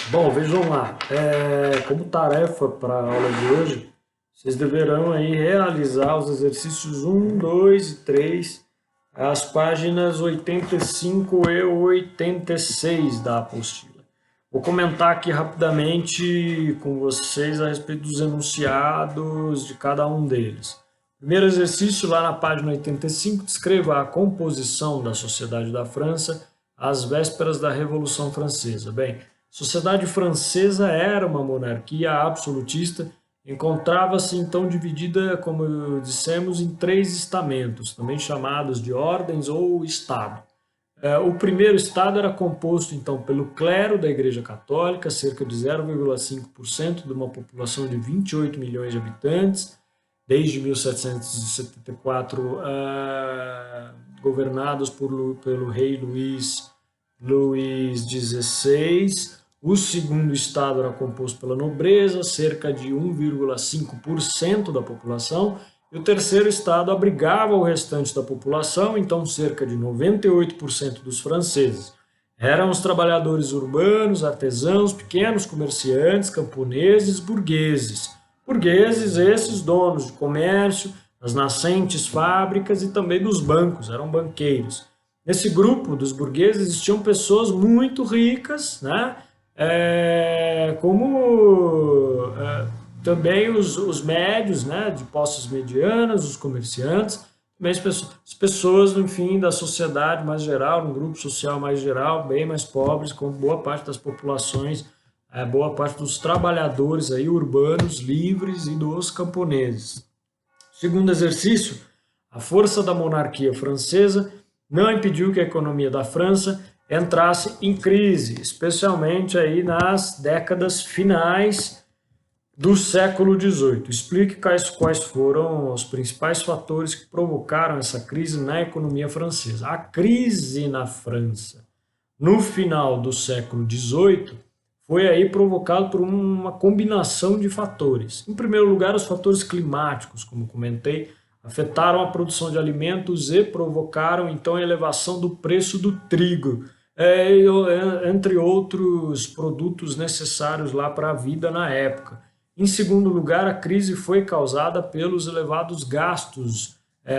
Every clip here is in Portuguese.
Bom, vejam lá, como tarefa para a aula de hoje, vocês deverão aí realizar os exercícios um, 2 e 3, as páginas 85 e 86 da apostila. Vou comentar aqui rapidamente com vocês a respeito dos enunciados de cada um deles. Primeiro exercício, lá na página 85, descreva a composição da sociedade da França às vésperas da Revolução Francesa. Bem, a sociedade francesa era uma monarquia absolutista, encontrava-se então dividida, como dissemos, em três estamentos, também chamados de ordens ou estado. O primeiro estado era composto então pelo clero da Igreja Católica, cerca de 0,5% de uma população de 28 milhões de habitantes, desde 1774, governados pelo rei Luís XVI. O segundo estado era composto pela nobreza, cerca de 1,5% da população, e o terceiro estado abrigava o restante da população, então cerca de 98% dos franceses. Eram os trabalhadores urbanos, artesãos, pequenos comerciantes, camponeses, burgueses. Burgueses, esses donos de comércio, das nascentes fábricas e também dos bancos, eram banqueiros. Nesse grupo dos burgueses existiam pessoas muito ricas, né? Também os médios, né, de posses medianas, os comerciantes, também as pessoas, enfim, da sociedade mais geral, um grupo social mais geral, bem mais pobres, como boa parte das populações, boa parte dos trabalhadores aí urbanos, livres e dos camponeses. Segundo exercício, a força da monarquia francesa não impediu que a economia da França entrasse em crise, especialmente aí nas décadas finais do século XVIII. Explique quais foram os principais fatores que provocaram essa crise na economia francesa. A crise na França no final do século XVIII foi aí provocado por uma combinação de fatores. Em primeiro lugar, os fatores climáticos, como comentei, afetaram a produção de alimentos e provocaram então a elevação do preço do trigo, entre outros produtos necessários lá para a vida na época. Em segundo lugar, a crise foi causada pelos elevados gastos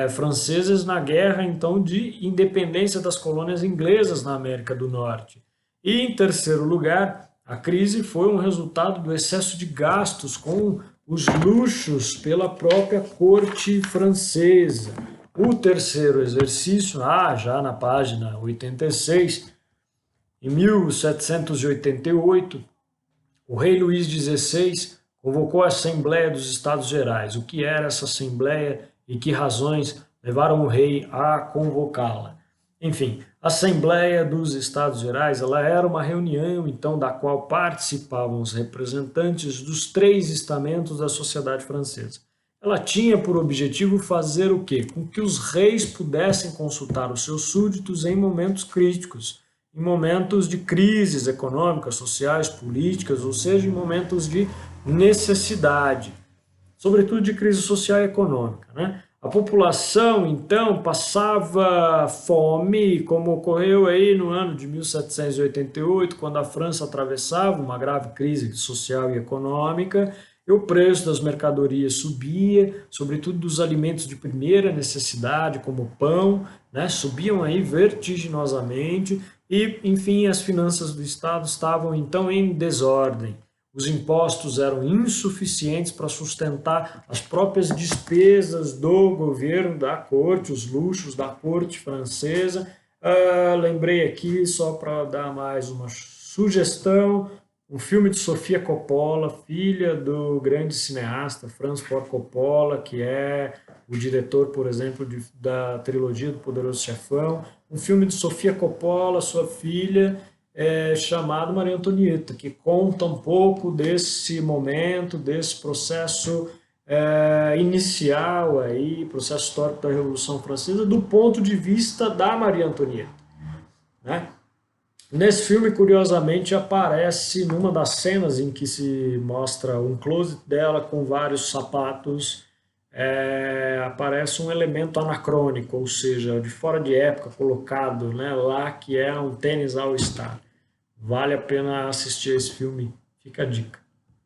franceses na guerra então de independência das colônias inglesas na América do Norte. E em terceiro lugar, a crise foi um resultado do excesso de gastos com os luxos pela própria corte francesa. O terceiro exercício, já na página 86, em 1788, o rei Luís XVI convocou a Assembleia dos Estados Gerais. O que era essa Assembleia e que razões levaram o rei a convocá-la? Enfim, a Assembleia dos Estados Gerais, ela era uma reunião, então, da qual participavam os representantes dos três estamentos da sociedade francesa. Ela tinha por objetivo fazer o quê? Com que os reis pudessem consultar os seus súditos em momentos críticos, em momentos de crises econômicas, sociais, políticas, ou seja, em momentos de necessidade, sobretudo de crise social e econômica, né? A população, então, passava fome, como ocorreu aí no ano de 1788, quando a França atravessava uma grave crise social e econômica, e o preço das mercadorias subia, sobretudo dos alimentos de primeira necessidade, como o pão, né, subiam aí vertiginosamente, e, enfim, as finanças do Estado estavam, então, em desordem. Os impostos eram insuficientes para sustentar as próprias despesas do governo, da corte, os luxos da corte francesa. Lembrei aqui, só para dar mais uma sugestão, um filme de Sofia Coppola, filha do grande cineasta Francis Ford Coppola, que é o diretor, por exemplo, da trilogia do Poderoso Chefão. Um filme de Sofia Coppola, sua filha, chamado Maria Antonieta, que conta um pouco desse momento, desse processo inicial, aí, processo histórico da Revolução Francesa, do ponto de vista da Maria Antonieta, né? Nesse filme, curiosamente, aparece numa das cenas em que se mostra um closet dela com vários sapatos, aparece um elemento anacrônico, ou seja, de fora de época, colocado, né, lá, que é um tênis All Star. Vale a pena assistir esse filme, fica a dica.